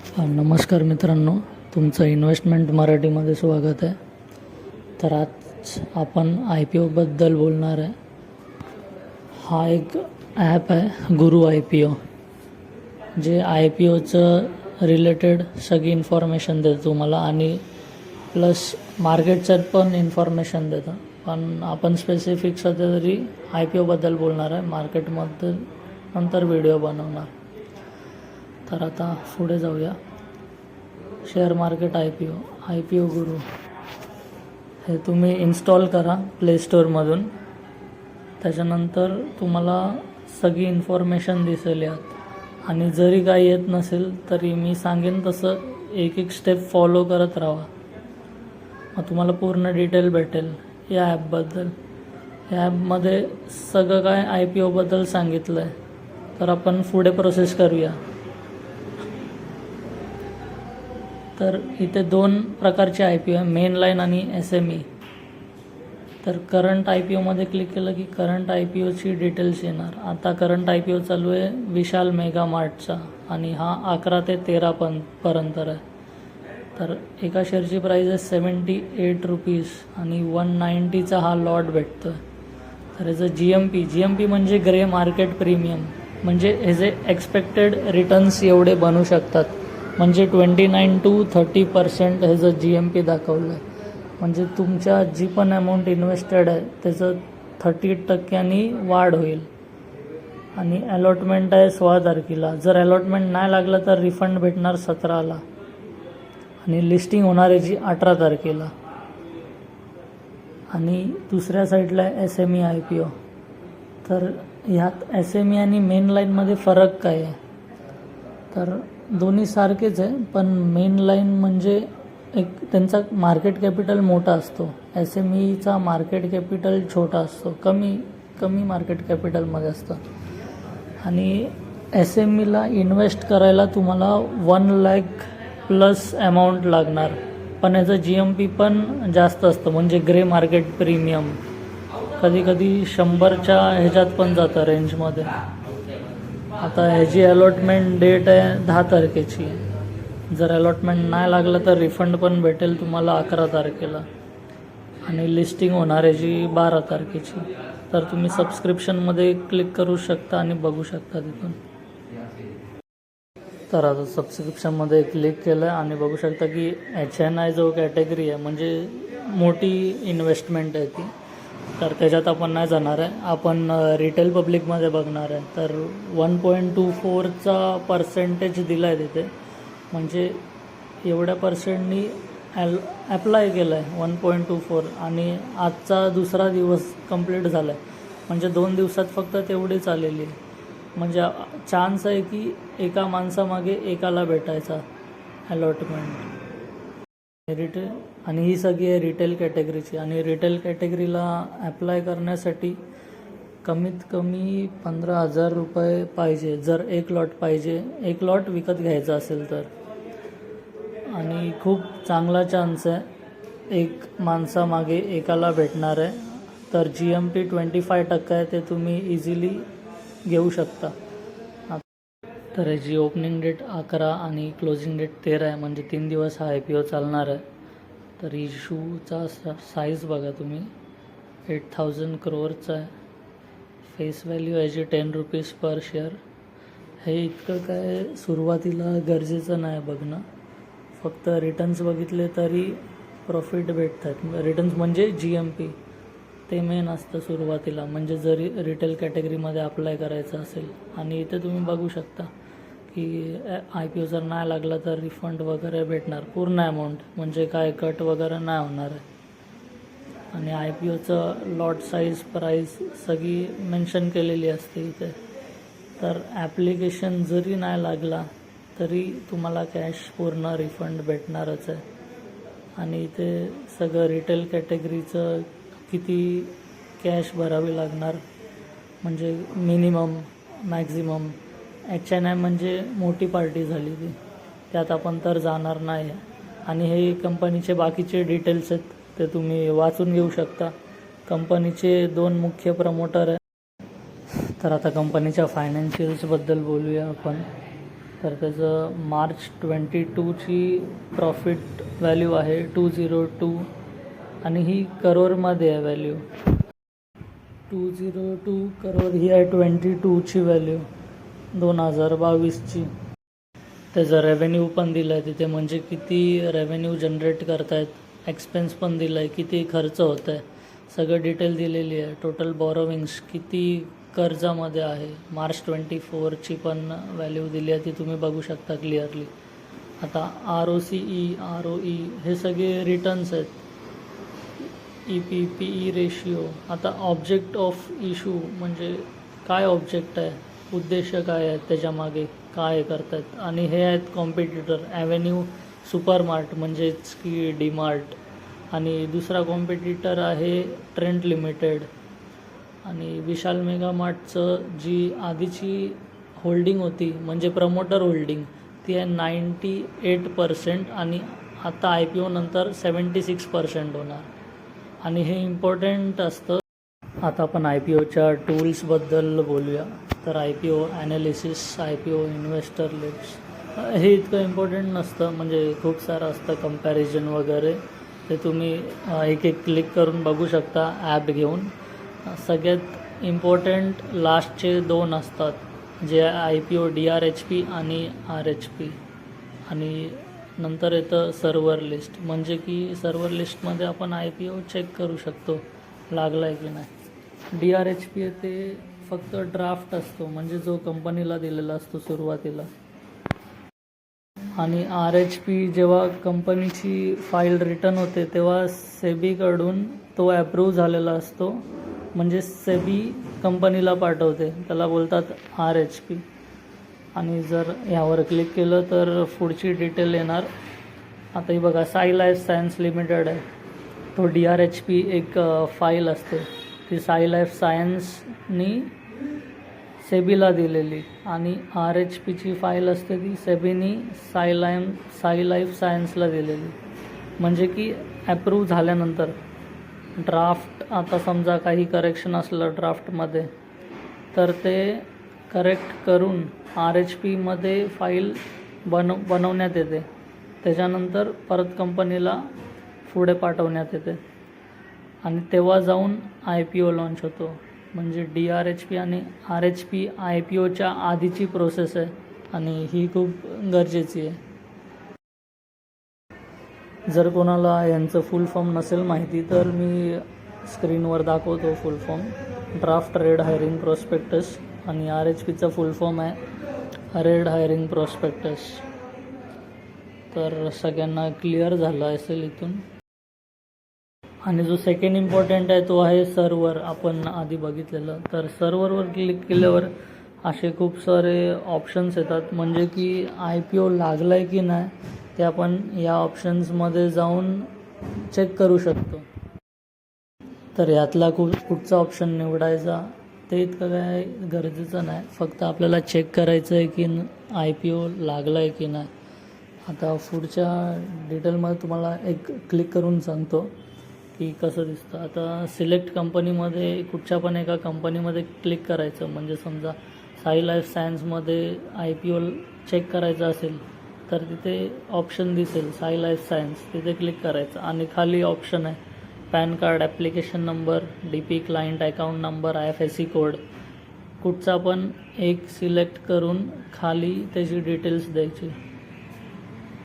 नमस्कार मित्रांनो, तुमचं इन्व्हेस्टमेंट मराठीमध्ये स्वागत आहे. तर आज आपण IPOबद्दल बोलणार आहे. हा एक ॲप आहे गुरु IPO, जे IPOचं रिलेटेड सगळी इन्फॉर्मेशन देतं तुम्हाला आणि प्लस मार्केटचं पण इन्फॉर्मेशन देतं. पण आपण स्पेसिफिक सध्या तरी IPOबद्दल बोलणार आहे. मार्केटबद्दल नंतर व्हिडिओ बनवणार. तर आता पुढे जाऊया. शेअर मार्केट IPO गुरु हे तुम्ही इन्स्टॉल करा प्ले स्टोअरमधून. त्याच्यानंतर तुम्हाला सगळी इन्फॉर्मेशन दिसेल यात. आणि जरी काही येत नसेल तरी मी सांगेन तसं एक एक स्टेप फॉलो करत राहा. मग तुम्हाला पूर्ण डिटेल भेटेल या ॲपबद्दल. या ॲपमध्ये सगळं काय IPOबद्दल सांगितलं आहे. तर आपण पुढे प्रोसेस करूया. तर इथे दोन प्रकारचे IPO आहे, मेन लाईन आणि SME. तर करंट IPOमध्ये क्लिक केलं की करंट IPOची डिटेल्स येणार. आता करंट IPO चालू आहे विशाल मेगा मार्टचा आणि हा 11 ते 13 पर्यंत आहे. तर एका शेअरची प्राईस आहे 78 रुपीज आणि 190चा हा लॉट भेटतो आहे. तर ह्याचं GMP म्हणजे ग्रे मार्केट प्रीमियम, म्हणजे ह्याचे एक्सपेक्टेड रिटर्न्स एवढे बनू शकतात. म्हणजे 29 to 30% ह्याचं GMP दाखवलं आहे. म्हणजे तुमच्या जी पण अमाऊंट इन्व्हेस्टेड आहे त्याचं 30% वाढ होईल. आणि अलॉटमेंट आहे 16 तारखेला. जर अलॉटमेंट नाही लागलं तर रिफंड भेटणार 17ला आणि लिस्टिंग होणार याची 18 तारखेला. आणि दुसऱ्या साईडला आहे SME IPO. तर ह्यात SME आणि मेन लाईनमध्ये फरक काय आहे? तर दोन्ही सारखेच आहे, पण मेन लाईन म्हणजे एक त्यांचा मार्केट कॅपिटल मोठा असतो. SMEचा मार्केट कॅपिटल छोटा असतो, कमी मार्केट कॅपिटलमध्ये असतं. आणि SMEला इन्व्हेस्ट करायला तुम्हाला 1 लाख प्लस अमाऊंट लागणार. पण याचं GMP पण जास्त असतं, म्हणजे ग्रे मार्केट प्रीमियम कधी 100च्या ह्याच्यात पण जातं रेंजमध्ये. आता ह्याची अलॉटमेंट डेट आहे 10 तारखेची. जर अलॉटमेंट नाही लागलं तर रिफंड पण भेटेल तुम्हाला 11 तारखेला आणि लिस्टिंग होणार ह्याची 12 तारखेची. तर तुम्ही सबस्क्रिप्शनमध्ये क्लिक करू शकता आणि बघू शकता तिथून. तर आता सबस्क्रिप्शनमध्ये क्लिक केलं आणि बघू शकता की HNI जो कॅटेगरी आहे म्हणजे मोठी इन्व्हेस्टमेंट आहे ती. तर त्याच्यात आपण नाही जाणार आहे, आपण रिटेल पब्लिकमध्ये बघणार आहे. तर 1.24चा पर्सेंटेज दिला आहे तिथे, म्हणजे एवढ्या पर्सेंटनी ॲप्लाय केलं आहे 1.24. आणि आजचा दुसरा दिवस कंप्लीट झाला आहे, म्हणजे 2 दिवसात फक्त तेवढीच आलेली. म्हणजे चान्स आहे की एका माणसामागे एकाला भेटायचा अलॉटमेंट. रिटेल आणि ही सगळी आहे रिटेल कॅटेगरीची. आणि रिटेल कॅटेगरीला ॲप्लाय करण्यासाठी कमीत कमी 15,000 रुपये पाहिजे, जर एक लॉट विकत घ्यायचा असेल तर. आणि खूप चांगला चान्स आहे एक माणसामागे एकाला भेटणार आहे. तर GMP 25% आहे, ते तुम्ही इझिली घेऊ शकता. तर याची ओपनिंग डेट 11 आणि क्लोजिंग डेट 13 आहे, म्हणजे 3 दिवस हा IPO चालणार आहे. तर इशूचा साईज बघा तुम्ही, 8,000 crores आहे. फेस व्हॅल्यू याची 10 रुपीज पर शेअर. हे इतकं काय सुरुवातीला गरजेचं नाही बघणं, फक्त रिटर्न्स बघितले तरी प्रॉफिट भेटतात. रिटर्न्स म्हणजे GMP ते मेन असतं सुरुवातीला, म्हणजे जरी रिटेल कॅटेगरीमध्ये अप्लाय करायचं असेल. आणि इथे तुम्ही बघू शकता की IPO जर नाही लागला तर रिफंड वगैरे भेटणार पूर्ण अमाऊंट, म्हणजे काय कट वगैरे नाही होणार आहे. आणि IPOचं लॉट साईज, प्राईस सगळी मेन्शन केलेली असते इथे. तर ॲप्लिकेशन जरी नाही लागला तरी तुम्हाला कॅश पूर्ण रिफंड भेटणारच आहे. आणि इथे सगळं रिटेल कॅटेगरीचं किती कॅश भरावी लागणार, म्हणजे मिनिमम, मॅक्झिमम. HNI म्हणजे मोठी पार्टी झाली ती, त्यात आपण तर जाणार नाही. आणि हे कंपनीचे बाकीचे डिटेल्स आहेत, ते तुम्ही वाचून घेऊ शकता. कंपनीचे 2 मुख्य प्रमोटर आहे. तर आता कंपनीच्या फायनान्शियल्सबद्दल बोलूया आपण. तर त्याचं मार्च 22ची प्रॉफिट व्हॅल्यू आहे 202 आणि ही करोरमध्ये आहे व्हॅल्यू. 202 करोर ही आहे 22ची व्हॅल्यू 2022ची. त्याचं रेव्हेन्यू पण दिलं आहे तिथे, म्हणजे किती रेव्हेन्यू जनरेट करतायत, एक्सपेन्स पण दिलं आहे, किती खर्च होत आहे, सगळं डिटेल दिलेली आहे. टोटल बॉरोविंग्स किती कर्जामध्ये आहे, मार्च 24ची पण व्हॅल्यू दिली आहे, ती तुम्ही बघू शकता क्लिअरली. आता ROCE ROE हे सगळे रिटर्न्स आहेत. PE ratio. आता ऑब्जेक्ट ऑफ इशू म्हणजे काय ऑब्जेक्ट आहे, उद्देश काय आहेत त्याच्यामागे, काय करतात. आणि हे आहेत कॉम्पिटिटर. ॲव्हेन्यू सुपरमार्ट म्हणजेच की डीमार्ट, आणि दुसरा कॉम्पिटिटर आहे ट्रेंड लिमिटेड. आणि विशाल मेगा मार्टचं जी आधीची होल्डिंग होती म्हणजे प्रमोटर होल्डिंग ती आहे 98% आणि आता IPO नंतर 76% होणार. आणि हे इम्पॉर्टंट असतं. आता आपण IPOच्या टूल्सबद्दल बोलूया. तर IPO analysis, IPO investor list हे इतकं इम्पॉर्टंट नसतं, म्हणजे खूप सारं असतं कंपॅरिझन वगैरे, ते तुम्ही एक एक क्लिक करून बघू शकता ॲप घेऊन. सगळ्यात इम्पॉर्टंट लास्टचे 2 असतात जे IPO DRHP आणि RHP. आणि नंतर येतं सर्व्हर लिस्ट, म्हणजे की सर्व्हर लिस्टमध्ये आपण IPO चेक करू शकतो लागला आहे की नाही. DRHP ते फक्त ड्राफ्ट असतो, म्हणजे जो कंपनीला दिलेला असतो सुरुवातीला. आणि RHP जेव्हा कंपनीची फाईल रिटर्न होते तेव्हा सेबीकडून तो ॲप्रूव्ह झालेला असतो, म्हणजे सेबी कंपनीला पाठवते, त्याला बोलतात RHP. आणि जर यावर क्लिक केलं तर पुढची डिटेल येणार. आता ही बघा, साई लाईफ सायन्स लिमिटेड आहे, तो DRHP एक फाईल असते, ती साई लाईफ सायन्सनी सेबीला दिलेली. आणि RHPची फाईल असते ती सेबीनी साई लाईफ सायन्सला दिलेली. म्हणजे की ॲप्रूव्ह झाल्यानंतर ड्राफ्ट, आता समजा काही करेक्शन असलं ड्राफ्टमध्ये तर ते करेक्ट करून RHPमध्ये फाईल बनवण्यात येते, त्याच्यानंतर परत कंपनीला पुढे पाठवण्यात येते आणि तेव्हा जाऊन IPO लॉन्च होतो. म्हणजे DRHP आणि RHP IPOच्या आधीची प्रोसेस आहे आणि ही खूप गरजेची आहे. जर कोणाला यांचं फुल फॉर्म नसेल माहिती तर मी स्क्रीनवर दाखवतो फुल form. Draft red hiring prospectus, आणि RHPचा फुल फॉर्म आहे रेड हायरिंग प्रॉस्पेक्टस. तर सगळ्यांना क्लिअर झालं असेल इथून. आणि जो सेकंड इम्पॉर्टंट आहे तो आहे सर्व्हर, आपण आधी बघितलेलं. तर सर्व्हरवर क्लिक केल्यावर असे खूप सारे ऑप्शन्स येतात, म्हणजे की IPO लागला आहे की नाही ते आपण या ऑप्शन्समध्ये जाऊन चेक करू शकतो. तर यातला कुठचा ऑप्शन निवडायचा ते इतकं काय गरजेचं नाही, फक्त आपल्याला चेक करायचं आहे की IPO लागला आहे की नाही. आता पुढच्या डिटेलमध्ये तुम्हाला एक क्लिक करून सांगतो की कसं दिसतं. आता सिलेक्ट कंपनीमध्ये कुठच्या पण एका कंपनीमध्ये क्लिक करायचं, म्हणजे समजा साई लाईफ सायन्समध्ये IPO चेक करायचं असेल तर तिथे ऑप्शन दिसेल साई लाईफ सायन्स, तिथे क्लिक करायचं आणि खाली ऑप्शन आहे pan card, application number, DP, client account number, IFSC code. कुठचा पण एक सिलेक्ट करून खाली त्याची डिटेल्स द्यायची.